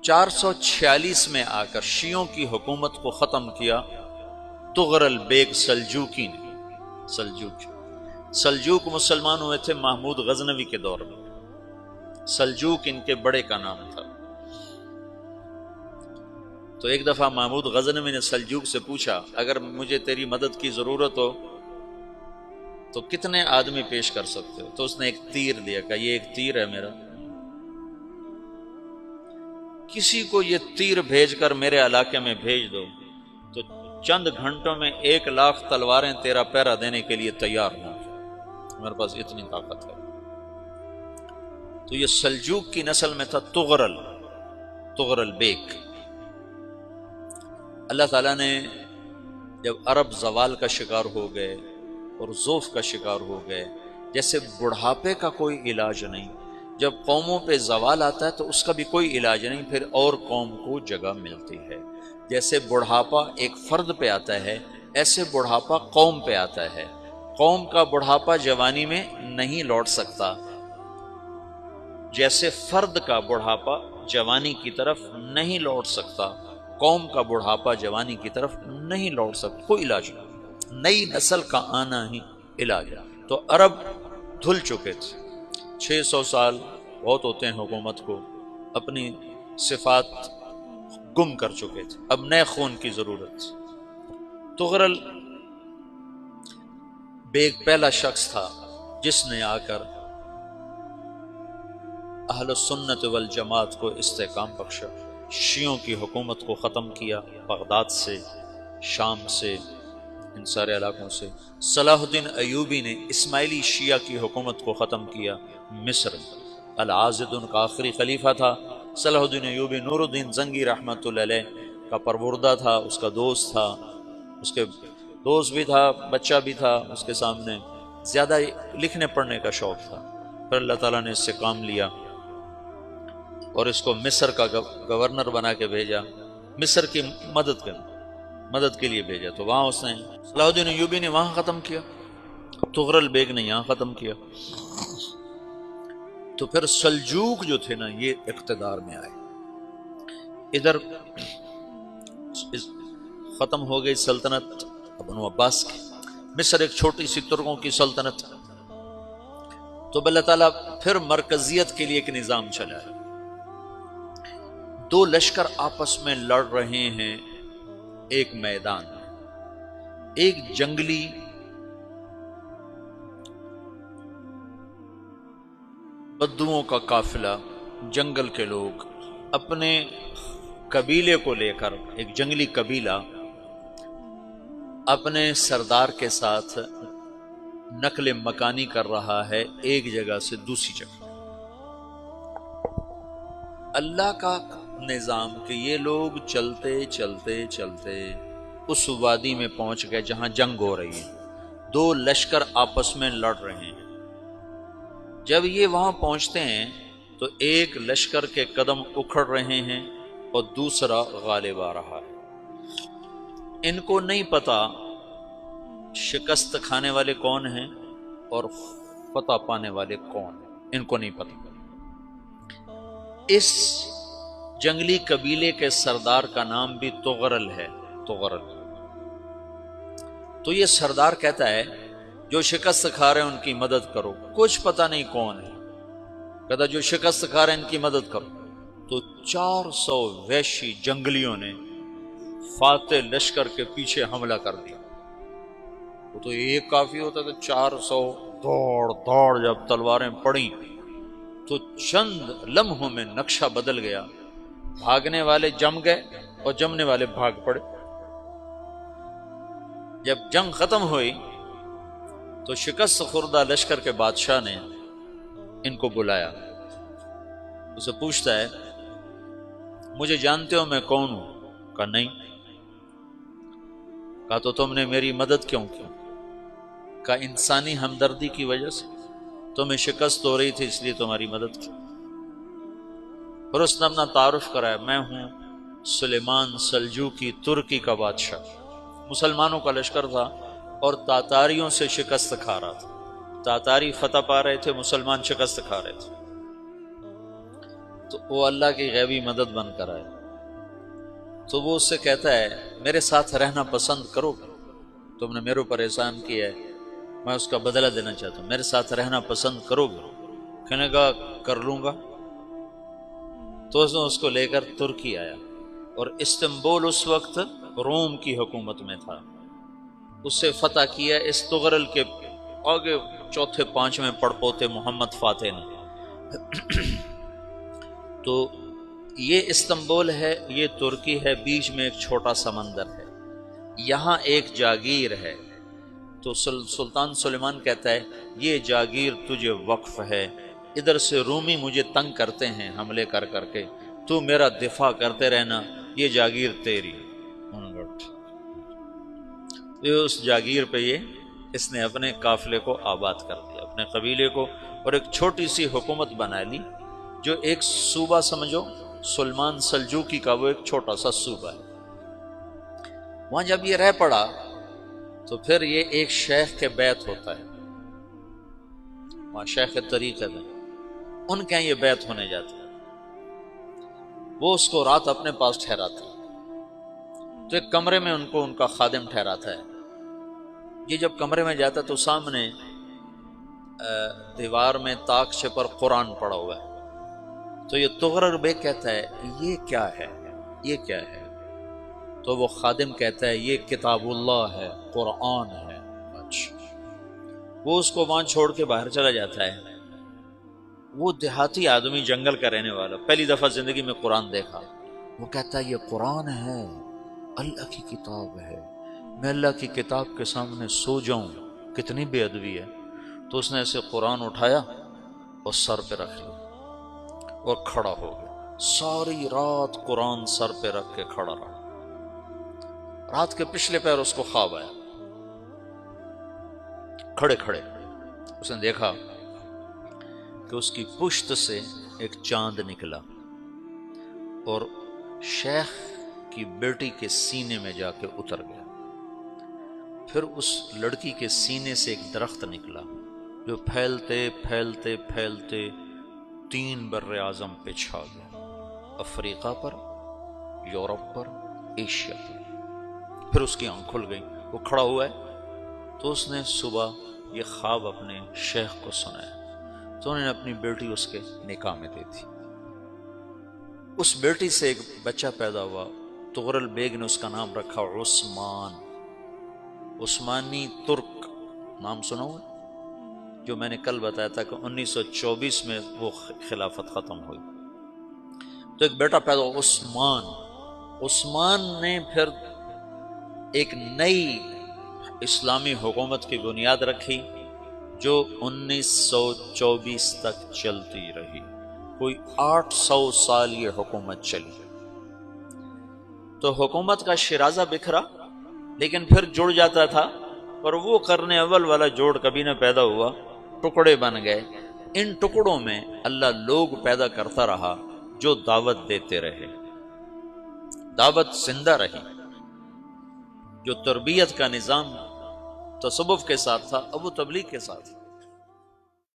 446 میں آ کر شیعوں کی حکومت کو ختم کیا تغرل بیگ سلجوکی نے۔ سلجوک مسلمان ہوئے تھے محمود غزنوی کے دور میں، سلجوک ان کے بڑے کا نام تھا۔ تو ایک دفعہ محمود غزنوی نے سلجوک سے پوچھا اگر مجھے تیری مدد کی ضرورت ہو تو کتنے آدمی پیش کر سکتے ہو؟ تو اس نے ایک تیر دیا، کہا یہ ایک تیر ہے میرا، کسی کو یہ تیر بھیج کر میرے علاقے میں بھیج دو تو چند گھنٹوں میں 1,00,000 تلواریں تیرا پہرا دینے کے لیے تیار ہوں، میرے پاس اتنی طاقت ہے۔ تو یہ سلجوک کی نسل میں تھا تغرل بیگ۔ اللہ تعالیٰ نے جب عرب زوال کا شکار ہو گئے اور ضعف کا شکار ہو گئے، جیسے بڑھاپے کا کوئی علاج نہیں، جب قوموں پہ زوال آتا ہے تو اس کا بھی کوئی علاج نہیں، پھر اور قوم کو جگہ ملتی ہے۔ جیسے بڑھاپا ایک فرد پہ آتا ہے، ایسے بڑھاپا قوم پہ آتا ہے۔ قوم کا بڑھاپا جوانی میں نہیں لوٹ سکتا، جیسے فرد کا بڑھاپا جوانی کی طرف نہیں لوٹ سکتا، قوم کا بڑھاپا جوانی کی طرف نہیں لوٹ سکتا، کوئی علاج نہیں، نئی نسل کا آنا ہی علاج ہے۔ تو عرب دھل چکے تھے، 600 سال بہت ہوتے ہیں حکومت کو، اپنی صفات گم کر چکے تھے، اب نئے خون کی ضرورت تھی۔ تغرل بیگ پہلا شخص تھا جس نے آ کر اہل سنت والجماعت کو استحکام بخشا، شیعوں کی حکومت کو ختم کیا، بغداد سے، شام سے، ان سارے علاقوں سے۔ صلاح الدین ایوبی نے اسماعیلی شیعہ کی حکومت کو ختم کیا، مصر میں۔ العاضد ان کا آخری خلیفہ تھا۔ صلاح الدین ایوبی نور الدین زنگی رحمۃ اللہ علیہ کا پروردہ تھا، اس کا دوست تھا، اس کے دوست بھی تھا، بچہ بھی تھا اس کے سامنے، زیادہ لکھنے پڑھنے کا شوق تھا۔ پھر اللہ تعالیٰ نے اس سے کام لیا اور اس کو مصر کا گورنر بنا کے بھیجا، مصر کی مدد کے لیے بھیجا۔ تو وہاں اس نے صلاح الدین ایوبی نے وہاں ختم کیا، تغرل بیگ نے یہاں ختم کیا۔ تو پھر سلجوک جو تھے نا یہ اقتدار میں آئے، ادھر ختم ہو گئی سلطنت بنو عباس کی، مصر ایک چھوٹی سی ترکوں کی سلطنت۔ تو اللہ تعالیٰ پھر مرکزیت کے لیے ایک نظام چلایا، دو لشکر آپس میں لڑ رہے ہیں ایک میدان میں، ایک جنگلی بدوؤں کا قافلہ، جنگل کے لوگ اپنے قبیلے کو لے کر، ایک جنگلی قبیلہ اپنے سردار کے ساتھ نقل مکانی کر رہا ہے ایک جگہ سے دوسری جگہ۔ اللہ کا نظام کہ یہ لوگ چلتے چلتے چلتے اس وادی میں پہنچ گئے جہاں جنگ ہو رہی ہے، دو لشکر آپس میں لڑ رہے ہیں۔ جب یہ وہاں پہنچتے ہیں تو ایک لشکر کے قدم اکھڑ رہے ہیں اور دوسرا غالب آ رہا ہے۔ ان کو نہیں پتا شکست کھانے والے کون ہیں اور فتح پانے والے کون ہیں، ان کو نہیں پتا۔ اس جنگلی قبیلے کے سردار کا نام بھی تغرل ہے، تغرل۔ تو یہ سردار کہتا ہے جو شکست کھا رہے ہیں ان کی مدد کرو، کچھ پتہ نہیں کون ہے، کہتا جو شکست کھا رہے ہیں ان کی مدد کرو۔ تو 400 وحشی جنگلیوں نے فاتح لشکر کے پیچھے حملہ کر دیا۔ وہ تو ایک کافی ہوتا تھا، 400 دوڑ جب تلواریں پڑیں تو چند لمحوں میں نقشہ بدل گیا، بھاگنے والے جم گئے اور جمنے والے بھاگ پڑے۔ جب جنگ ختم ہوئی تو شکست خوردہ لشکر کے بادشاہ نے ان کو بلایا، اسے پوچھتا ہے مجھے جانتے ہو میں کون ہوں؟ کہا نہیں۔ کہا تو تم نے میری مدد کیوں کی؟ کہا انسانی ہمدردی کی وجہ سے، تمہیں شکست ہو رہی تھی اس لیے تمہاری مدد کی۔ پھر اس نے اپنا تعارف کرایا، میں ہوں سلیمان سلجوکی، ترکی کا بادشاہ۔ مسلمانوں کا لشکر تھا اور تاتاریوں سے شکست کھا رہا تھا، تاتاری فتح پا رہے تھے، مسلمان شکست کھا رہے تھے۔ تو وہ اللہ کی غیبی مدد بن کر آئے، تو وہ اس سے کہتا ہے میرے ساتھ رہنا پسند کرو گے؟ تم نے میرے اوپر احسان کیا ہے، میں اس کا بدلہ دینا چاہتا ہوں، میرے ساتھ رہنا پسند کرو گے؟ کہنے لگا کر لوں گا۔ تو اس نے اس کو لے کر ترکی آیا، اور استنبول اس وقت روم کی حکومت میں تھا، اسے فتح کیا اس تغرل کے آگے چوتھے پانچویں پڑپوتے محمد فاتح نے۔ تو یہ استنبول ہے، یہ ترکی ہے، بیچ میں ایک چھوٹا سمندر ہے، یہاں ایک جاگیر ہے۔ تو سلطان سلیمان کہتا ہے یہ جاگیر تجھے وقف ہے، ادھر سے رومی مجھے تنگ کرتے ہیں حملے کر کر کے، تو میرا دفاع کرتے رہنا، یہ جاگیر تیری۔ اس جاگیر پہ اس نے اپنے قافلے کو آباد کر دیا، اپنے قبیلے کو، اور ایک چھوٹی سی حکومت بنا لی، جو ایک صوبہ سمجھو، سلمان سلجوقی کا وہ ایک چھوٹا سا صوبہ ہے۔ وہاں جب یہ رہ پڑا تو پھر یہ ایک شیخ کے بیت ہوتا ہے، وہاں شیخ طریقت ہے، ان کے یہ بیت ہونے جاتا ہے، وہ اس کو رات اپنے پاس ٹھہراتا ہے، تو ایک کمرے میں ان کو ان کا خادم ٹھہراتا ہے۔ یہ جب کمرے میں جاتا تو سامنے دیوار میں طاقچے پر قرآن پڑا ہوا ہے، تو یہ تغرل بیگ کہتا ہے یہ کیا ہے، یہ کیا ہے؟ تو وہ خادم کہتا ہے یہ کتاب اللہ ہے، قرآن ہے۔ اچھا، وہ اس کو وہاں چھوڑ کے باہر چلا جاتا ہے۔ وہ دیہاتی آدمی، جنگل کا رہنے والا، پہلی دفعہ زندگی میں قرآن دیکھا، وہ کہتا ہے یہ قرآن ہے، اللہ کی کتاب ہے، میں اللہ کی کتاب کے سامنے سو جاؤں، کتنی بے ادبی ہے۔ تو اس نے ایسے قرآن اٹھایا اور سر پہ رکھ لیا اور کھڑا ہو گیا، ساری رات قرآن سر پہ رکھ کے کھڑا رہا۔ رات کے پچھلے پہر اس کو خواب آیا، کھڑے کھڑے اس نے دیکھا کہ اس کی پشت سے ایک چاند نکلا اور شیخ کی بیٹی کے سینے میں جا کے اتر گیا۔ پھر اس لڑکی کے سینے سے ایک درخت نکلا جو پھیلتے پھیلتے پھیلتے 3 بر اعظم پہ چھا گیا، افریقہ پر، یورپ پر، ایشیا پر۔ پھر اس کی آنکھ کھل گئی، وہ کھڑا ہوا ہے، تو اس نے صبح یہ خواب اپنے شیخ کو سنایا، تو انہوں نے اپنی بیٹی اس کے نکاح میں دے دی۔ اس بیٹی سے ایک بچہ پیدا ہوا، تغرل بیگ نے اس کا نام رکھا عثمان، عثمانی ترک نام سنا ہوا، جو میں نے کل بتایا تھا کہ 1924 میں وہ خلافت ختم ہوئی۔ تو ایک بیٹا پیدا ہوا عثمان۔ عثمان نے پھر ایک نئی اسلامی حکومت کی بنیاد رکھی جو 1924 تک چلتی رہی، کوئی 800 سال یہ حکومت چلی۔ تو حکومت کا شرازہ بکھرا، لیکن پھر جڑ جاتا تھا، اور وہ قرن اول والا جوڑ کبھی نہ پیدا ہوا، ٹکڑے بن گئے۔ ان ٹکڑوں میں اللہ لوگ پیدا کرتا رہا جو دعوت دیتے رہے، دعوت زندہ رہی۔ جو تربیت کا نظام تصوف کے ساتھ تھا اب وہ تبلیغ کے ساتھ۔